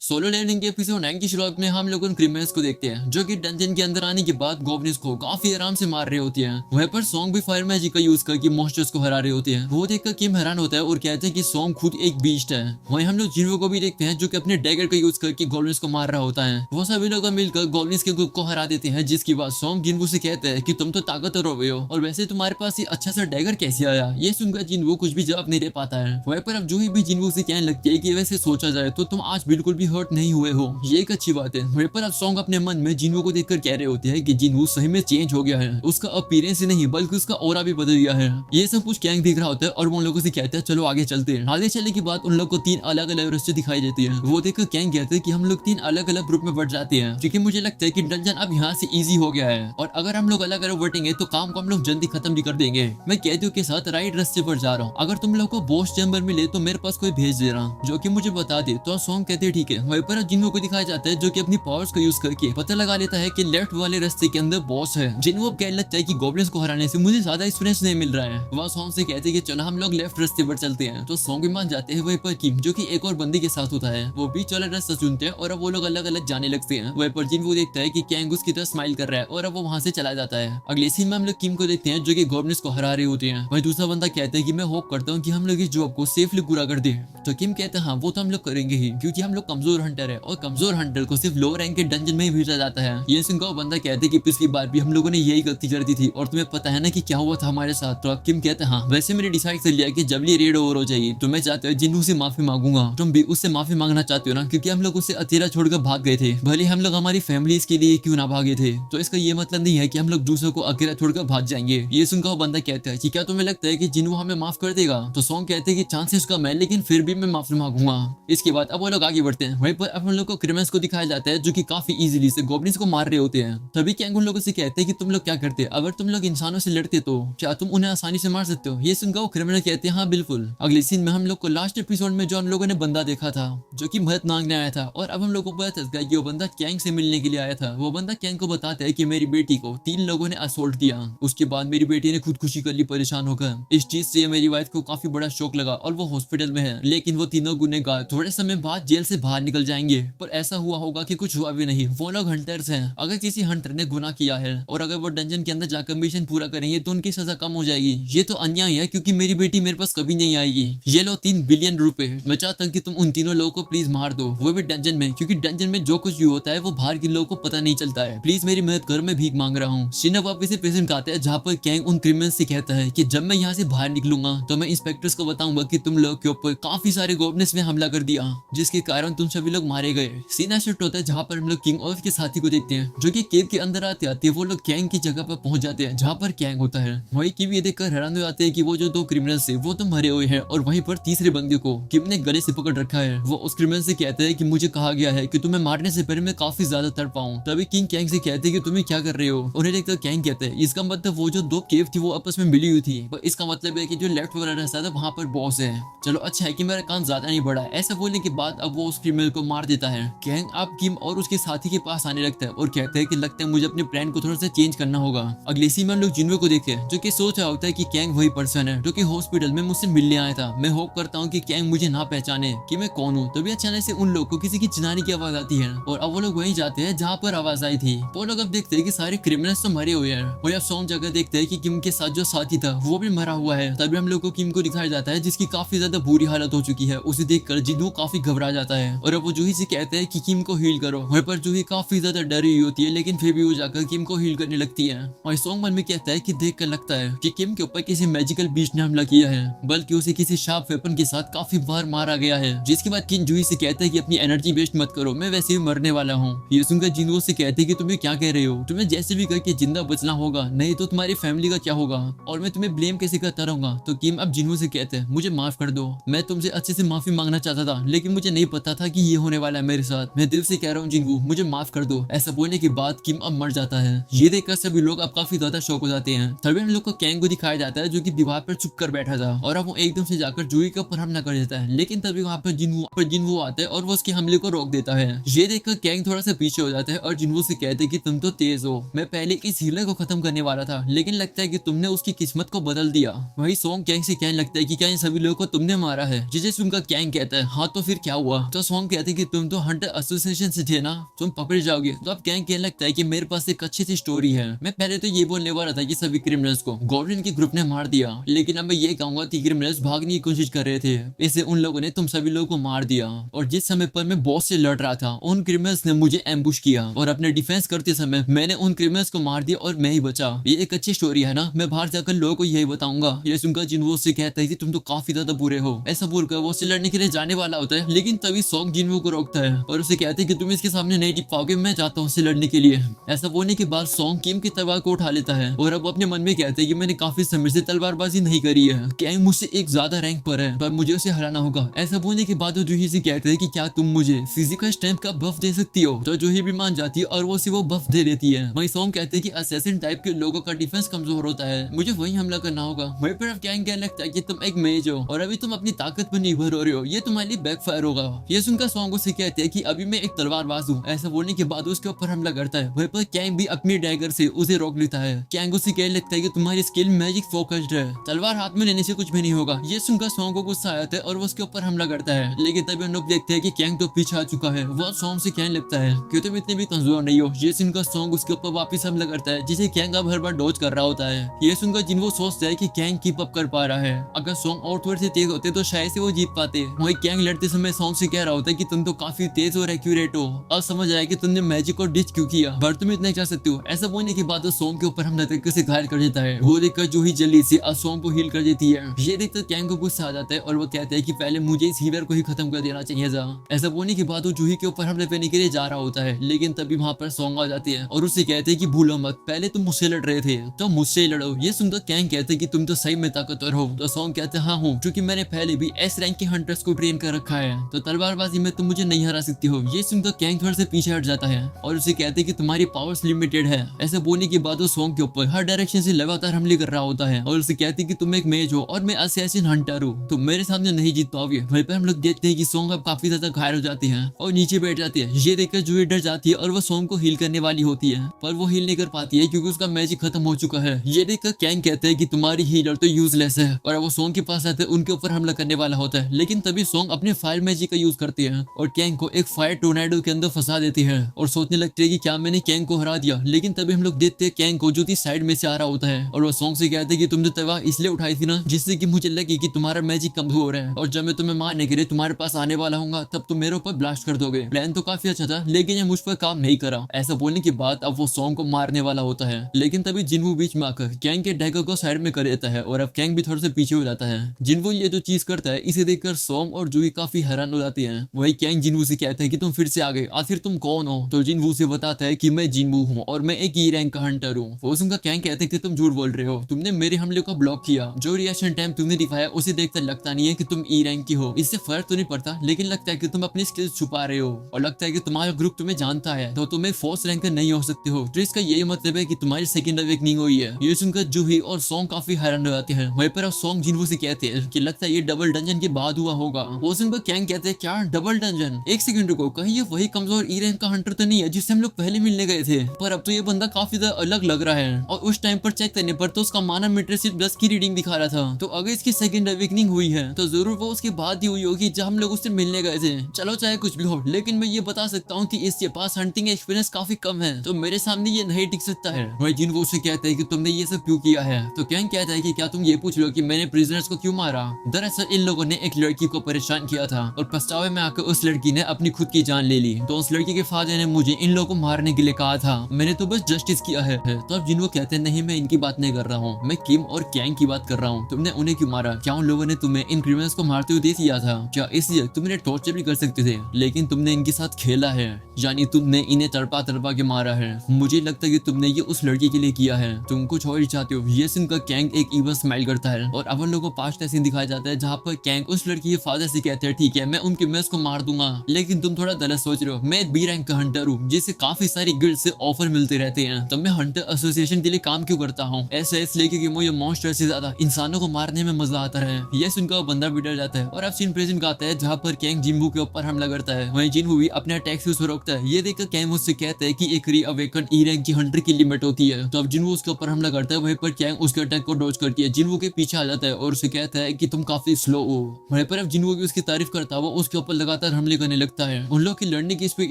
Solo levelling के episode 9 की शुरुआत में हम लोग उन क्रिमिनल्स को देखते हैं जो कि डंजन के अंदर आने के बाद गॉब्लिन्स को काफी आराम से मार रहे होते हैं। वहीं पर सॉन्ग भी फायर मैजिक का यूज करके मॉन्स्टर्स को हरा रहे होते हैं। वो देखकर किम हैरान होता है और कहते हैं कि सॉन्ग खुद एक बीस्ट है। वहीं हम लोग जिन्हो को भी देखते हैं जो कि अपने डैगर का यूज करके गॉब्लिन्स को मार रहा होता है। वो सभी लोग मिलकर गॉब्लिन्स के ग्रुप को हरा देते हैं, जिसके बाद सॉन्ग जिन्हो से कहते हैं कि तुम तो ताकतवर हो गए हो और वैसे तुम्हारे पास ये अच्छा सा डैगर कैसे आया। ये सुनकर जिन्हो कुछ भी जवाब नहीं दे पाता है। वहीं पर अब जूही भी जिन्हो से कहने लगती है कि वैसे सोचा जाए तो तुम आज बिल्कुल भी हर्ट नहीं हुए हो, ये एक अच्छी बात है। वहीं पर अब सॉन्ग अपने मन में जिन्हो को देखकर कह रहे होते हैं कि जिन्हो सही में चेंज हो गया है। उसका अपीयरेंस ही नहीं बल्कि उसका ऑरा भी बदल गया है। ये सब कुछ कैंग देख रहा होता है और वो उन लोगों से कहता है चलो आगे चलते हैं। आगे चलने के बाद उन लोग को 3 अलग अलग रास्ते दिखाई देती है। वो देखकर कैंग कहते हैं कि हम लोग 3 अलग अलग ग्रुप में बढ़ जाते हैं, क्योंकि मुझे लगता है कि डंजन अब यहाँ से इजी हो गया है और अगर हम लोग अलग अलग बढ़ेंगे तो काम को हम लोग जल्दी खत्म भी कर देंगे। मैं कैदियों के साथ राइट रास्ते पर जा रहा हूँ, अगर तुम लोग को बॉस चैम्बर मिले तो मेरे पास कोई भेज दे रहा जो कि मुझे बता दे। तो सॉन्ग कहते हैं ठीक है। वहीं पर जिन्हो को दिखाया जाता है जो कि अपनी पावर्स को यूज करके पता लगा लेता है कि लेफ्ट वाले रास्ते के अंदर बॉस है। जिन्हो कहने लगता है कि गॉब्लिन्स को हराने से मुझे ज्यादा एक्सपीरियंस नहीं मिल रहा है। वह सॉन्ग से कहते हैं कि चलो हम लोग लेफ्ट रास्ते पर चलते हैं। तो सॉन्ग भी मान जाते हैं। वहीं पर किम जो कि एक और बंदी के साथ होता है वो बीच वाला रास्ता चुनते हैं और अब वो लोग अलग अलग जाने लगते हैं। वहीं पर जिन्हो देखता है कि कैंग उसकी तरफ स्माइल कर रहा है और अब वो वहां से चला जाता है। अगले सीन में हम लोग किम को देखते हैं जो कि गॉब्लिन्स को हरा रहे होते हैं। वहीं दूसरा बंदा कहता है कि मैं होप करता हूँ कि हम लोग इस जॉब को सेफली पूरा कर दे। तो किम कहता है हाँ वो तो हम लोग करेंगे ही, क्योंकि हम लोग कमजोर हंटर है और कमजोर हंटर को सिर्फ लो रैंक के डंजन में ही भेजा जाता है। ये सुनकर वो बंदा कहते हैं कि पिछली बार भी हम लोगों ने यही गलती कर दी थी और तुम्हें पता है ना कि क्या हुआ था हमारे साथ। तो अब किम कहते हैं हाँ वैसे मैंने डिसाइड कर लिया कि जब ये रेड ओवर हो जाएगी तो मैं चाहता हूँ जिन्हों से माफी मांगूंगा। तुम भी उससे माफी मांगना चाहते हो ना, क्योंकि हम लोग उसे अकेला छोड़कर भाग गए थे, भले हम लोग हमारी फैमिली के लिए क्यों ना भागे थे। तो इसका ये मतलब नहीं है कि हम लोग दूसरों को अकेला छोड़कर भाग जाएंगे। ये सुनकर वो बंदा कहता है कि क्या तुम्हें लगता है कि जिन्हों हमें माफ कर देगा। तो सॉन्ग कहते हैं कि चांसेस कम है लेकिन फिर भी मैं माफी मांगूंगा। इसके बाद अब वो लोग आगे बढ़ते हैं। वहीं पर अब हम लोग को क्रिमिनल्स को दिखाया जाता है जो कि काफी इजीली से गॉब्लिन्स को मार रहे होते हैं। तभी कैंग उन लोगों से कहते हैं कि तुम लोग क्या करते, अगर तुम लोग इंसानों से लड़ते तो क्या तुम उन्हें आसानी से मार सकते हो। ये सुनकर वो क्रिमिनल कहते हैं हाँ बिल्कुल। अगले सीन में हम लोग को लास्ट एपिसोड में जो हम लोगों ने बंदा देखा था जो कि मदद मांगने आया था और अब हम लोग को पता चल गया कि वो बंदा कैंग से मिलने के लिए आया था। वो बंदा कैंग को बताता है कि मेरी बेटी को 3 लोगों ने असोल्ट किया, उसके बाद मेरी बेटी ने खुदकुशी कर ली परेशान होकर। इस चीज से मेरी वाइफ को काफी बड़ा शौक लगा और वो हॉस्पिटल में है, लेकिन वो तीनों गुनहगार थोड़े समय बाद जेल से बाहर निकल जाएंगे। पर ऐसा हुआ होगा कि कुछ हुआ भी नहीं। वो लोग हंटर्स हैं, अगर किसी हंटर ने गुनाह किया है और अगर वो डंजन के अंदर जाकर मिशन पूरा करेंगे तो उनकी सजा कम हो जाएगी। ये तो अन्याय है क्योंकि मेरी बेटी मेरे पास कभी नहीं आएगी। ये लो 3 बिलियन रुपए। मैं चाहता हूँ कि तुम उन तीनों लोगों को प्लीज मार दो, वो भी डंजन में, क्योंकि डंजन में जो कुछ भी होता है वो बाहर के लोगों को पता नहीं चलता है। प्लीज मेरी मदद कर, मैं भीख मांग रहा हूँ। सीना वापस से प्रेजेंट आता है जहाँ पर कैंग उन क्रिमिनल्स से कहता है कि जब मैं यहाँ से बाहर निकलूंगा तो मैं इंस्पेक्टर्स को बताऊंगा कि तुम लोग के ऊपर काफी सारे गॉब्लिन्स ने हमला कर दिया जिसके कारण तुम सभी लोग मारे गए। सीना शिफ्ट होता है जहाँ पर हम लोग किंग और उसके साथी को देखते हैं जो कि केव के अंदर आते आते वो लोग कैंग की जगह पर पहुंच जाते हैं जहाँ पर कैंग होता है। वही किम ये देखकर हैरान हो जाते हैं कि वो जो 2 क्रिमिनल्स थे वो तो मरे हुए हैं और वहीं पर तीसरे बंदे को किम ने गले से पकड़ रखा है। वो उस क्रिमिनल से कहता है कि मुझे कहा गया है कि तुम्हें मारने से पहले मैं काफी ज्यादा तड़पाऊं। तभी किंग कैंग से कहते हैं कि तुम्हें क्या कर रहे हो। उन्हें देखकर कैंग कहते हैं इसका मतलब वो जो 2 केव थी वो आपस में मिली हुई थी, पर इसका मतलब है कि जो लेफ्ट वाला रास्ता था वहाँ पर बॉस है। चलो अच्छा है कि मेरा काम ज्यादा नहीं बढ़ा। ऐसा बोलने के बाद अब वो उस क्रिमिनल को मार देता है। कैंग अब किम और उसके साथी के पास आने लगता है और कहता है कि लगता है मुझे अपने प्लान को थोड़ा सा चेंज करना होगा। अगले सीन में हम लोग जिन्हो को देखते हैं जो कि सोच रहा होता है कि कैंग वही पर्सन है जो कि हॉस्पिटल में मुझसे मिलने आया था। मैं होप करता हूँ कि कैंग मुझे ना पहचाने कि मैं कौन हूँ। तभी अचानक से उन लोग को किसी की चिल्लाने की आवाज आती है और अब वो लोग वहीं जाते हैं जहाँ पर आवाज आई थी। वो लोग अब देखते हैं कि सारे क्रिमिनल्स तो मरे हुए हैं। वो अब सॉन्ग जगह देखते हैं कि किम के साथ जो साथी था वो भी मरा हुआ है। तभी हम लोग को किम को दिखाया जाता है जिसकी काफी ज्यादा बुरी हालत हो चुकी है। उसे देखकर जिन्हो काफी घबरा जाता है और अब वो जूही से कहते हैं कि किम को हील करो। वहीं पर जूही काफी ज्यादा डरी हुई होती है लेकिन फिर भी वो जाकर किम को हील करने लगती है। और सॉन्ग मन में कहता है कि देखकर लगता है कि किम के ऊपर किसी मैजिकल बीस्ट ने हमला किया है, बल्कि उसे किसी शार्प वेपन के साथ काफी बार मारा गया है। जिसके बाद किम जूही से कहता है कि अपनी एनर्जी वेस्ट मत करो, मैं वैसे भी मरने वाला हूँ। ये सुनकर जिन्हो से कहते हैं कि तुम्हें क्या कह रहे हो, तुम्हें जैसे भी करके जिंदा बचना होगा, नहीं तो तुम्हारी फैमिली का क्या होगा और मैं तुम्हें ब्लेम कैसे करता रहूंगा। तो किम अब जिन्हो से कहते हैं मुझे माफ कर दो, मैं तुमसे अच्छे से माफी मांगना चाहता था लेकिन मुझे नहीं पता था कि ये होने वाला है मेरे साथ। मैं दिल से कह रहा हूँ जिन्हो मुझे माफ कर दो। ऐसा बोलने के बाद किम अब मर जाता है। ये देखकर सभी लोग अब काफी ज्यादा शौक हो जाते हैं। तभी हम लोग को कैंग को दिखाया जाता है जो कि दीवार पर चुप कर बैठा था और अब वो एकदम से जाकर जूही के ऊपर हमला कर देता है। लेकिन तभी वहाँ पर जिन्हो आता है और वो उसके हमले को रोक देता है। ये देखकर कैंग थोड़ा सा पीछे हो जाता है और जिन्हो से कहते हैं कि तुम तो तेज हो, मैं पहले इस हीलर को खत्म करने वाला था लेकिन लगता है कि तुमने उसकी किस्मत को बदल दिया। वही सॉन्ग कैंग से कहने लगता है कि क्या इन सभी लोगों को तुमने मारा है। जिसे सुनकर कैंग कहता है हाँ तो फिर क्या हुआ। तो सॉन्ग सॉन्ग कहते हैं कि तुम तो हंटर एसोसिएशन से थे ना, तुम पकड़े जाओगे। तो अब कैंग कहने लगता है कि मेरे पास एक अच्छी सी स्टोरी है। मैं पहले तो ये बोलने वाला था कि सभी क्रिमिनल्स को गॉब्लिन के ग्रुप ने मार दिया, लेकिन अब मैं ये कहूंगा कि क्रिमिनल्स भागने की कोशिश कर रहे थे, इससे उन लोगों ने तुम सभी लोगों को मार दिया। और जिस समय पर मैं बॉस से लड़ रहा था, उन क्रिमिनल्स ने मुझे एम्बुश किया और अपने डिफेंस करते समय मैंने उन क्रिमिनल्स को मार दिया और मैं ही बचा। ये एक अच्छी स्टोरी है ना, मैं बाहर जाकर लोगों को यही बताऊंगा। ये सुनकर जिन्वो से कहता है कि तुम तो काफी ज्यादा बुरे हो। ऐसा बोलकर वो उससे लड़ने के लिए जाने वाला होता है, लेकिन तभी सॉन्ग जिन्वो को रोकता है और उसे कहते हैं कि तुम इसके सामने नहीं टिक पाओगे, मैं जाता हूँ उससे लड़ने के लिए। ऐसा बोलने के बाद सॉन्ग किम की तलवार को उठा लेता है और अब अपने मन में कहते हैं कि मैंने काफी समय से तलवारबाजी नहीं करी है, कैंग मुझसे एक ज्यादा रैंक पर है, पर मुझे उसे हराना होगा। ऐसा बोलने के बाद वो जूही से कहते हैं कि क्या तुम मुझे फिजिकल स्ट्रेंथ का बफ दे सकती हो? तो जूही भी मान जाती है और वो उसे वो बफ दे देती है। वहीं सॉन्ग कहते हैं कि असैसिन टाइप के लोगों का डिफेंस कमजोर होता है, मुझे वही हमला करना होगा। वहीं पर अब कैंग कहने लगता है कि तुम एक मेज हो और अभी तुम अपनी ताकत पर निर्भर हो रहे हो, ये तुम्हारे लिए बैकफायर होगा। ये सुनकर सॉन्ग उसे कहते हैं कि अभी मैं एक तलवारबाज हूँ। ऐसा बोलने के बाद उसके ऊपर हमला करता है। वहीं पर कैंग भी अपनी डैगर से उसे रोक लेता है। कैंग उसे कहने लगता है कि तुम्हारी स्किल मैजिक फोकस्ड है, तलवार हाथ में लेने से कुछ भी नहीं होगा। ये सुनकर सॉन्ग को गुस्सा आता है और वो उसके ऊपर हमला करता है, लेकिन तभी हम लोग देखते हैं कि कैंग तो पीछे आ चुका है। वो सॉन्ग से कहने लगता है कि तुम इतने भी कमजोर नहीं हो। ये सुनकर सॉन्ग उसके ऊपर वापस हमला करता है, जिसे कैंग अब हर बार डॉज कर रहा होता है। ये सुनकर जिन्वो सोचता है कि कैंग कीप अप कर पा रहा है, अगर सॉन्ग और थोड़े से तेज होते तो शायद से वो जीत पाते। वही कैंग लड़ते समय सॉन्ग से कह रहा होता है कि तुम तो काफी तेज और एक्यूरेट हो, अब समझ आया कि तुमने मैजिक और डिच क्यों किया, पर तुम इतना कर सकते हो। ऐसा बोलने के बाद वो सॉन्ग के ऊपर हमला तरीके से घायल कर देता है। वो देखकर जूही जल्दी से सॉन्ग को हील कर देती है। ये देखकर कैंग को गुस्सा आ जाता है और वो कहता है कि पहले मुझे इस हीलर को ही खत्म कर देना चाहिए था। ऐसा बोलने के बाद वो जूही के ऊपर हमले करने के लिए जा रहा होता है, लेकिन तभी वहां पर सॉन्ग आ जाती है और उससे कहते हैं कि भूलो मत, पहले तुम मुझसे लड़ रहे थे तो मुझसे ही लड़ो। ये सुनकर कैंग कहते हैं कि तुम तो सही में ताकतवर हो। तो सॉन्ग कहते हैं हाँ हूँ, क्योंकि मैंने पहले भी एस रैंक के हंटर्स को ट्रेन कर रखा है, तो तलवारबाजी में तुम मुझे नहीं हरा सकती हो। ये सुनकर कैंग थोड़ा से पीछे हट जाता है और उसे कहते हैं कि तुम्हारी पावर्स लिमिटेड है। ऐसा बोलने के बाद वो सॉन्ग के ऊपर हर डायरेक्शन से लगातार हमले कर रहा होता है और उसे कहती है कि तुम एक मेज हो और मैं असैसिन हंटर हूँ, तुम मेरे सामने नहीं जीत पाओगे। वहीं पर हम लोग देखते हैं कि सॉन्ग अब काफी ज्यादा घायल हो जाती है और नीचे बैठ जाती है। ये देखकर जूही डर जाती है और वो सॉन्ग को हील करने वाली होती है, पर वो हील नहीं कर पाती है क्योंकि उसका मैजिक खत्म हो चुका है। ये देखकर कैंग कहते हैं कि तुम्हारी हीलर तो यूजलेस है, और वो सॉन्ग के पास आते हैं, उनके ऊपर हमला करने वाला होता है, लेकिन तभी सॉन्ग अपने फायर मैजिक का यूज करती है और कैंग को एक फायर टोर्नेडो के अंदर फंसा देती है और सोचने लगती है कि क्या मैंने कैंग को हरा दिया। लेकिन तभी हम लोग देखते हैं कैंग को जो थी साइड में से आ रहा होता है और वो सॉन्ग से कहते हैं कि तुमने तलवार इसलिए उठाई थी ना जिससे कि मुझे लगे कि तुम्हारा मैजिक कमजोर है, और जब मैं तुम्हें मारने के लिए तुम्हारे पास आने वाला हूँ तब तुम मेरे ऊपर ब्लास्ट कर दोगे। प्लान तो काफी अच्छा था, लेकिन ये मुझ पर काम नहीं करा। ऐसा बोलने के बाद अब वो सॉन्ग को मारने वाला होता है, लेकिन तभी जिन्वो बीच में आकर कैंग के डैगर को साइड में कर देता है और अब कैंग भी थोड़ा से पीछे हो जाता है। जिन्वो ये जो चीज करता है इसे देखकर सॉन्ग और जूही काफी हैरान हो जाती है। वही कैंग जिन्वो से कहता है कि तुम फिर से आ गए, आखिर तुम कौन हो? तो जिन्वो से बताता है कि मैं जिन्वो हूँ और मैं एक ई रैंक का हंटर हूँ। वो सुनकर कैंग कहते हैं कि तुम झूठ बोल रहे हो, तुमने मेरे हमले को ब्लॉक किया, जो रिएक्शन टाइम तुमने दिखाया उसे देखकर लगता नहीं है कि तुम ई रैंक की हो। इससे फर्क तो नहीं पड़ता, लेकिन लगता है कि तुम अपनी स्किल्स छुपा रहे हो और लगता है कि तुम्हारा ग्रुप तुम्हें जानता है तो तुम एक फोर्स रैंकर नहीं हो सकते हो। तो इसका यही मतलब है कि तुम्हारी सेकंड अवेकनिंग हुई है। ये सुनकर जूही और सॉन्ग काफी हैरान हो जाते हैं। वहीं पर सॉन्ग जिन्वो से कहते हैं कि लगता है ये डबल डंजन के बाद हुआ होगा। वो सुनकर कैंग कहते हैं क्या डबल डंजन? एक सेकंड रुको, कहीं ये वही कमजोर ई रैंक का हंटर तो नहीं है जिससे हम लोग पहले मिलने गए थे? पर अब तो ये बंदा काफी ज्यादा अलग लग रहा है, और उस टाइम पर चेक करने पर तो उसका माना मीटर सिर्फ 10 की रीडिंग दिखा रहा था। तो अगर इसकी सेकंड अवेकनिंग हुई है तो जरूर वो उसके बाद ही हुई होगी जब हम लोग उससे मिलने गए थे। चलो चाहे कुछ भी हो, लेकिन मैं ये बता सकता हूँ कि इसके पास हंटिंग एक्सपीरियंस काफी कम है, तो मेरे सामने ये नहीं टिक सकता है। वही जिन्वो से कहते हैं कि तुमने ये सब क्यों किया है? तो कैंग कहता है कि क्या तुम ये पूछ लो कि मैंने प्रिजनर्स को क्यों मारा? दरअसल इन लोगों ने एक लड़की को परेशान किया था और पछतावे में आकर उस लड़की ने अपनी खुद की जान ले ली। तो उस लड़की के फादर ने मुझे इन लोगों को मारने के लिए कहा था, मैंने तो बस जस्टिस किया है। तो अब जिन्वो कहते हैं नहीं, मैं इनकी बात नहीं कर रहा हूँ, मैं किम और कैंग की बात कर रहा हूँ। तुमने उन्हें क्यों मारा? क्या उन लोगों ने तुम्हें इन क्रिमिनल्स को मारते हुए देख लिया था? क्या इसलिए तुमने टॉर्चर भी कर सकते थे, लेकिन तुमने इनके साथ खेला है, यानी तुमने इन्हें तड़पा तड़पा के मारा है। मुझे लगता है कि तुमने ये उस लड़की के लिए किया है, तुम कुछ और ही चाहते हो। ये सुनकर कैंग एक इवल स्माइल करता है और अब उन लोगों को पास्ट सीन दिखाया जाता है जहाँ पर कैंग उस लड़की के फादर से कहते हैं ठीक है मैं उनके मेस को मार दूंगा, लेकिन तुम थोड़ा गलत सोच रहे हो, मैं एक बी रैंक का हंटर हूँ जिसे काफी सारी गिल्ड से ऑफर मिलते रहते हैं, तो मैं हंटर एसोसिएशन के लिए काम क्यों करता हूँ? ऐसा इसलिए क्योंकि मुझे मॉन्स्टर से ज्यादा इंसानों को मारने में मजा आता है। ये सुनकर वो बंदा भी डर जाता है और अब सीन प्रेजेंट का आता है जहाँ पर कैंग जिन्वो के ऊपर हमला करता है। वहीं जिन्वो भी अपने अटैक से उसे रोकता है। ये देखकर कैंग उससे कहता है कि एक री-अवेकन ई रैंक की हंटर की लिमिट होती है, तो अब जिन्वो उसके ऊपर हमला करता है। वहीं पर कैंग उसके अटैक को डॉज करती है, जिन्वो के पीछे आ जाता है और उसे कहता है कि तुम काफी स्लो हो। वहीं पर अब जिन्वो भी उसकी तारीफ करता है, वो उसके ऊपर लगातार लगातार हमले करने लगता है। उन लोग की लड़ने की स्पीड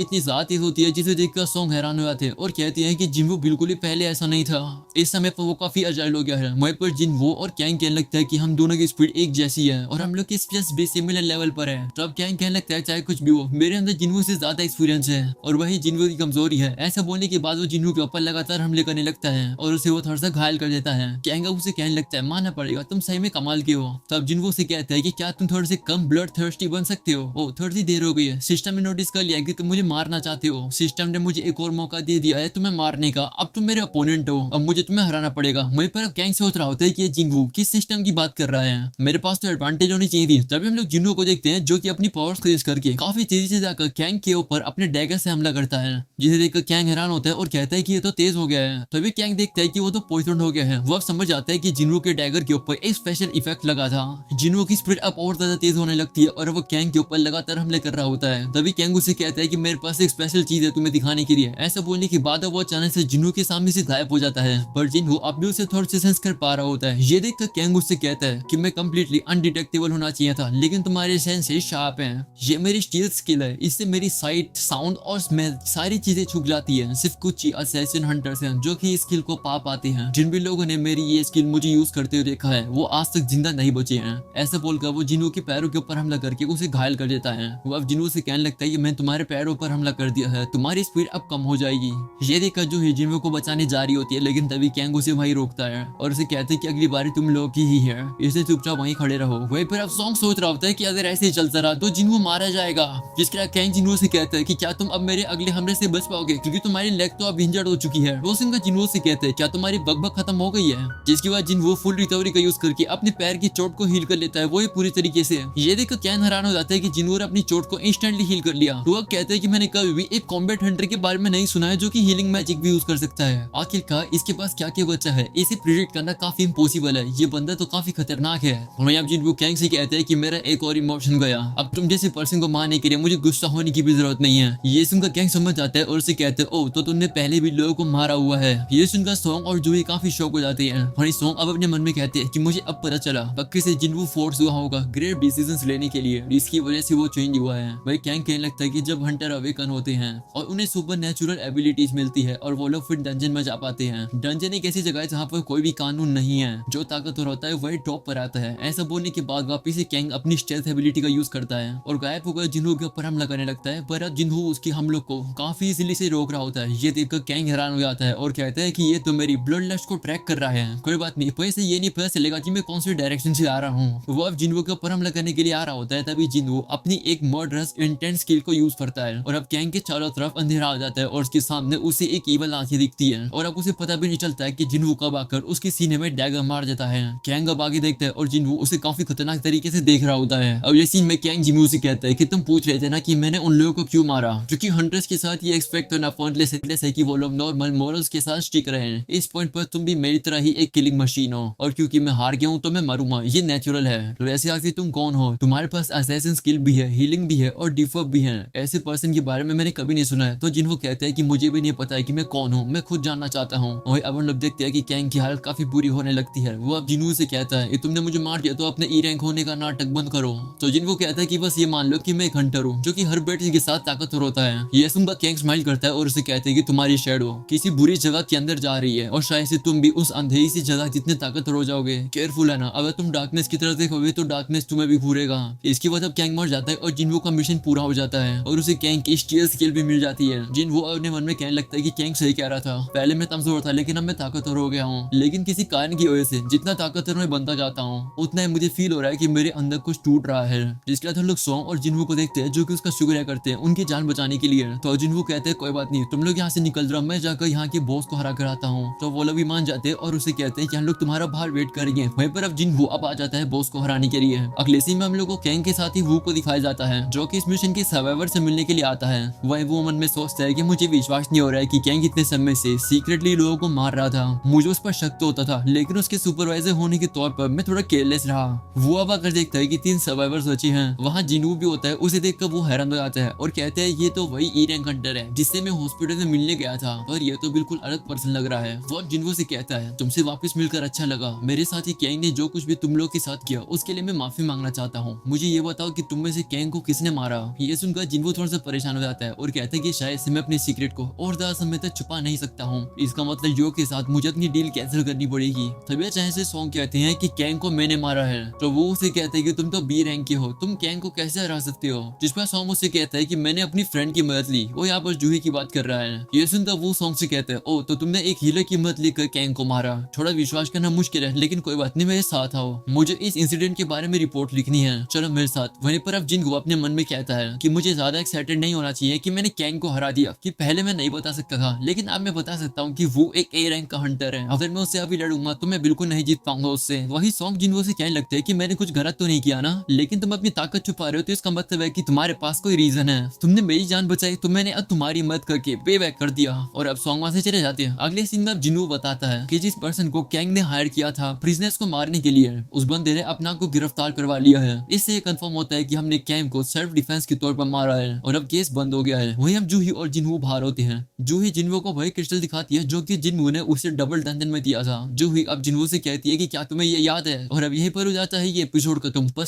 इतनी ज्यादा तेज होती है जिसे देखकर सॉन्ग हैरान हो जाते हैं और कहते हैं कि जिन्वो बिल्कुल ही पहले ऐसा नहीं था, इस समय पर वो काफी अजाइल हो गया है। वहीं पर जिन्वो और कैंग कहने लगता है कि हम दोनों की स्पीड एक जैसी है और हम लोग की स्पेस भी सिमिलर लेवल पर है। तब कैंग कहने लगता है चाहे कुछ भी हो, मेरे अंदर जिन्वो से ज्यादा एक्सपीरियंस है और वही जिन्वो की कमजोरी है। ऐसा बोलने के बाद वो जिन्वो के ऊपर लगातार हमले करने लगता है और उसे वो थोड़ा सा घायल कर देता है। कैंग उसे कहने लगता है मानना पड़ेगा तुम सही में कमाल के हो। तब जिन्वो से कहता है कि क्या तुम थोड़े से कम ब्लड थर्स्टी बन सकते हो। ओ थोड़ी सी देर हो गई है, सिस्टम ने नोटिस कर लिया कि तुम मुझे मारना चाहते हो। सिस्टम ने मुझे एक और मौका दे दिया है तुम्हें मारने का, अब तुम मेरे अपोनेंट हो, अब मुझे तुम्हें हराना पड़ेगा। वहीं पर कैंग सोच रहा होता है कि ये जिन्वो किस सिस्टम की बात कर रहा है, मेरे पास तो एडवांटेज होनी चाहिए थी। तभी हम लोग जिन्वो को देखते हैं जो कि अपनी पावर्स क्रेज करके काफी तेजी से जाकर कैंग के ऊपर अपने डैगर से हमला करता है, जिसे देखकर कैंग हैरान होता है और कहता है कि ये तो तेज हो गया है। तभी कैंग देखता है कि वो तो पॉइजन हो गया है। वो अब समझ आता है कि जिन्वो के डैगर के ऊपर एक स्पेशल इफेक्ट लगा था। जिन्वो की स्पीड अब और ज्यादा तेज होने लगती है और वो कैंग के ऊपर लगातार हमले कर रहा होता है। तभी कैंग उसे कहता है कि मेरे पास एक स्पेशल चीज है तुम्हें दिखाने के लिए। ऐसा बोलने के बाद वो अचानक से जिन्वो के सामने से गायब हो जाता है, पर जिन्वो अब भी उसे थोड़ा सा सेंस कर पा रहा होता है। ये देखकर कैंग उससे कहता है कि मैं कंप्लीटली अनडिटेक्टेबल होना चाहिए था, लेकिन तुम्हारे सेंसेस शार्प हैं। ये मेरी स्टील स्किल है, इससे मेरी साइट, साउंड और स्मेल सारी चीजें छुप जाती है। सिर्फ कुछ ही असैसिन हंटर्स हैं जो कि इस स्किल को पा पाते हैं। जिन भी लोगों ने मेरी ये स्किल मुझे यूज करते हुए देखा है वो आज तक जिंदा नहीं बचे हैं। ऐसा बोलकर वो जिन्वो के पैरों के ऊपर हमला करके उसे घायल कर देता है। वो अब जिन्वो से कहने लगता है कि मैं तुम्हारे पैरों पर हमला कर दिया है, तुम्हारी स्पीड अब कम हो जाएगी। ये देखकर जो जिन्वो को बचाने जा रही होती है, लेकिन तभी कैंग उसे वहीं रोकता है और उसे कहते हैं कि अगली बारी तुम लोग की ही है, इसलिए चुपचाप वहीं खड़े रहो। वहीं पर अब सॉन्ग सोच रहा होता है कि अगर ऐसे ही चलता रहा तो जिन्वो मारा जाएगा। जिसके बाद कैंग जिन्वो से कहता है कि क्या तुम अब मेरे अगले हमले से बच पाओगे, क्योंकि तुम्हारी लेग तो अब इंजर्ड हो चुकी है। वो सिंह जिन्वो से कहते हैं क्या तुम्हारी बकबक खत्म हो गई है। जिसके बाद जिन्वो फुल रिकवरी का यूज करके अपने पैर की चोट को हील कर लेता है, वो ही पूरी तरीके से। ये देखकर कैंग हैरान हो जाता है कि जिन्वो ने अपनी चोट को इंस्टेंटली हील कर लिया। वो कहते हैं कि मैंने कभी भी एक कॉम्बैट हंटर के बारे में नहीं सुना है जो कि हीलिंग मैजिक भी यूज कर सकता है। आखिरकार इसके पास क्या क्या बचा है, इसे प्रिडिक्ट करना काफी इम्पॉसिबल है। ये बंदा तो काफी खतरनाक है। वहीं अब जिन्वो कैंग से कहते हैं कि मेरा एक और इमोशन गया, अब तुम जैसे पर्सन को मारने के लिए मुझे गुस्सा होने की भी जरूरत नहीं है। ये सुनकर कैंग समझ जाता है और उसे कहते हैं ओ तो तुमने पहले भी लोगों को मारा हुआ है। ये सुनकर सॉन्ग और जूही काफी शौक हो जाते हैं। वहीं सॉन्ग अब अपने मन में कहते हैं कि मुझे अब पता चला पक्के से जिन्वो फोर्स हुआ होगा ग्रेट डिसीजंस लेने के लिए, इसकी वजह से वो चेंज हुआ है। वही कैंग कहने लगता है कि जब हंटर अवेकन होते हैं और उन्हें सुपर नेचुरल एबिलिटीज मिलती है और वो लोग फिर डंजन में जा पाते हैं। डंजन एक ऐसी जगह है जहाँ पर कोई भी कानून नहीं है, जो ताकतवर होता है वही टॉप पर आता है। ऐसा बोलने के बाद वापिस से कैंग अपनी स्टेल्थ एबिलिटी का यूज करता है और गायब होकर जिन्वो के ऊपर हमला करने लगता है, पर अब जिन्वो उसके हमलों को काफी इजीली से रोक रहा होता है। ये देखकर कैंग हैरान हो जाता है और कहता है कि ये तो मेरी ब्लड लस्ट को ट्रैक कर रहा है। कोई बात नहीं, वैसे ये नहीं पता चलेगा कि मैं कौन से डायरेक्शन से आ रहा हूँ। वो अब जिन्वो के ऊपर हमला करने के लिए आ रहा होता है, तभी जिन्वो अपनी एक मर्डरस इंटेंस स्किल को यूज करता है और अब कैंग के चारों तरफ अंधेरा आ जाता है और उसके सामने उसे एक ईवल आंखें दिखती है और अब उसे पता भी नहीं चलता है कि जिन्वो कब आकर उसके सीने में डैगर मार देता है। कैंग अब आगे देखता है और जिन्वो उसे काफी खतरनाक तरीके से देख रहा होता है। अब ये सीन में कैंग जिन्वो से कहता है कि तुम पूछ रहे थे ना कि मैंने उन लोगों को क्यों मारा, क्योंकि हंटर्स के साथ ये एक्सपेक्ट करना पॉइंटलेस है कि वो लोग नॉर्मल मॉरल्स के साथ स्टिक रहे। इस पॉइंट पर तुम भी मेरी तरह ही एक किलिंग मशीन हो और क्योंकि मैं हार गया हूँ तो मैं मरूंगा, ये नेचुरल है। तो वैसे आखिर तुम कौन हो, तुम्हारे पास असैसिन स्किल भी है, हीलिंग भी है और डिफॉल्ट भी है। ऐसे पर्सन के बारे में मैंने कभी नहीं सुना है। तो जिन्वो कहते हैं कि मुझे भी नहीं पता है कि मैं कौन हूँ, मैं खुद जानना चाहता हूँ। और अब हम लोग देखते हैं कि कैंग की हालत काफी बुरी होने लगती है। वो अब जिन्वो से कहता है तुमने मुझे मार दिया तो अपने ई रैंक होने का नाटक बंद करो। तो जिन्वो कहता है कि बस ये मान लो कि मैं एक हंटर हूँ जो कि हर बैटल के साथ ताकतवर होता है। ये सुनकर कैंग स्माइल करता है और उसे कहते हैं कि तुम्हारी शैडो किसी बुरी जगह के अंदर जा रही है और शायद से तुम भी उस अंधेरी सी जगह जितने ताकतवर हो जाओगे। केयरफुल है ना, अगर तुम डार्कनेस की तरफ देखोगे तो डार्कनेस तुम्हें भी घूरेगा। इसकी वजह कैंग मर जाता है और जिन्वो का मिशन पूरा हो जाता है और उसे कैंग की स्टील स्किल भी मिल जाती है। जिन्वो अपने मन में कहने लगता है कि कैंग सही कह रहा था, पहले मैं कमजोर था लेकिन अब मैं ताकतवर हो गया हूँ। लेकिन किसी कारण की वजह से जितना ताकतवर मैं बनता जाता हूँ उतना ही मुझे फील हो रहा है कि मेरे अंदर कुछ टूट रहा है। जिसके बाद हम लोग सॉन्ग और जिन्वो को देखते हैं जो कि उसका शुक्रिया करते हैं उनकी जान बचाने के लिए। तो जिन्वो कहते हैं कोई बात नहीं, तुम लोग यहाँ से निकल जाओ, मैं जाकर यहाँ के बॉस को हरा कर आता हूँ। तो वो लोग भी मान जाते हैं और उसे कहते हैं कि हम लोग तुम्हारा बाहर वेट करेंगे। वहीं पर अब जिन्वो अब आ जाता है बॉस को हराने के लिए। अगले सीन में हम लोग को कैंग के साथ ही वू को दिखाया जाता है जो कि इस मिशन के सर्वाइवर से मिलने के लिए आता है। वही वो मन में सोचता है कि मुझे विश्वास नहीं हो रहा है कि कैंग इतने समय से सीक्रेटली लोगों को मार रहा था। मुझे उस पर शक तो होता था लेकिन उसके सुपरवाइजर होने के तौर पर मैं थोड़ा केयरलेस रहा। वो अब आकर देखता है कि 3 सर्वाइवर्स बचे हैं। वहाँ जिन्वो भी होता है, उसे देखकर वो हैरान हो जाता है और कहते हैं ये तो वही ई रैंक हंटर है जिससे मैं हॉस्पिटल में मिलने गया था और ये तो बिल्कुल अलग पर्सन लग रहा है। वो जिन्वो से कहता है तुमसे वापस मिलकर अच्छा लगा, मेरे साथ ही कैंग ने जो कुछ भी तुम लोग के साथ किया उसके लिए मैं माफी मांगना चाहता हूँ। मुझे ये बताओ कि तुम में से कैंग को किसने मारा। ये सुनकर जिन्हो थोड़ा सा परेशान हो जाता है और कहता है कि शायद से मैं अपनी सीक्रेट को और ज्यादा समय तक छुपा नहीं सकता हूँ। इसका मतलब जो के साथ मुझे अपनी डील कैंसिल करनी पड़ेगी। तभी अचानक से सॉन्ग कहते हैं कि कैंग को मैंने मारा है। तो वो उसे कहते हैं कि तुम तो बी रैंक के हो, तुम कैंग को कैसे हरा सकते हो। जिस पर सॉन्ग उसे कहता है कि मैंने अपनी फ्रेंड की मदद ली। वो यहाँ पर जूही की बात कर रहा है। ये सुनकर वो सॉन्ग से कहता है ओ तो तुमने एक हीलर की मदद लेकर कैंग को मारा। थोड़ा विश्वास करना मुश्किल है लेकिन कोई बात नहीं, मेरे साथ आओ, मुझे इस इंसिडेंट के बारे में रिपोर्ट लिखनी है, चलो मेरे साथ। वहीं पर अब जिनको अपने मन में कहता है कि मुझे ज्यादा एक्साइटेड नहीं होना चाहिए कि मैंने कैंग को हरा दिया, कि पहले मैं नहीं बता सकता था लेकिन अब मैं बता सकता हूँ कि वो एक ए रैंक का हंटर है। अगर मैं उससे अभी लड़ूंगा तो मैं बिल्कुल नहीं जीत पाऊंगा उससे। वही सॉन्ग जिनको से कहने लगते हैं कि मैंने कुछ गलत तो नहीं किया ना, लेकिन तुम अपनी ताकत छुपा रहे हो तो इसका मतलब है कि तुम्हारे पास कोई रीजन है। तुमने मेरी जान बचाई तो मैंने अब तुम्हारी मदद करके पे बैक कर दिया। और अब सॉन्ग वहां से चले जाते हैं। अगले सीन में अब जिन्हो बताता है कि जिस पर्सन को कैंग ने हायर किया था प्रिजनर्स को मारने के लिए, उस बंदे ने अपना को गिरफ्तार करवा लिया है। इससे कंफर्म होता है कि हमने कैंग को सेल्फ डिफेंस के तौर पर मारा है और अब केस बंद हो गया है। वहीं अब जूही और जिन्हो बाहर होते हैं। जूही जिन्हो को वही क्रिस्टल दिखाती है जो कि जिन्हो ने उसे डबल डंजन में दिया था। जूही अब जिन्हो से कहती है कि क्या तुम्हें ये याद है। और अब यही पर हो जाता है ये एपिसोड खत्म।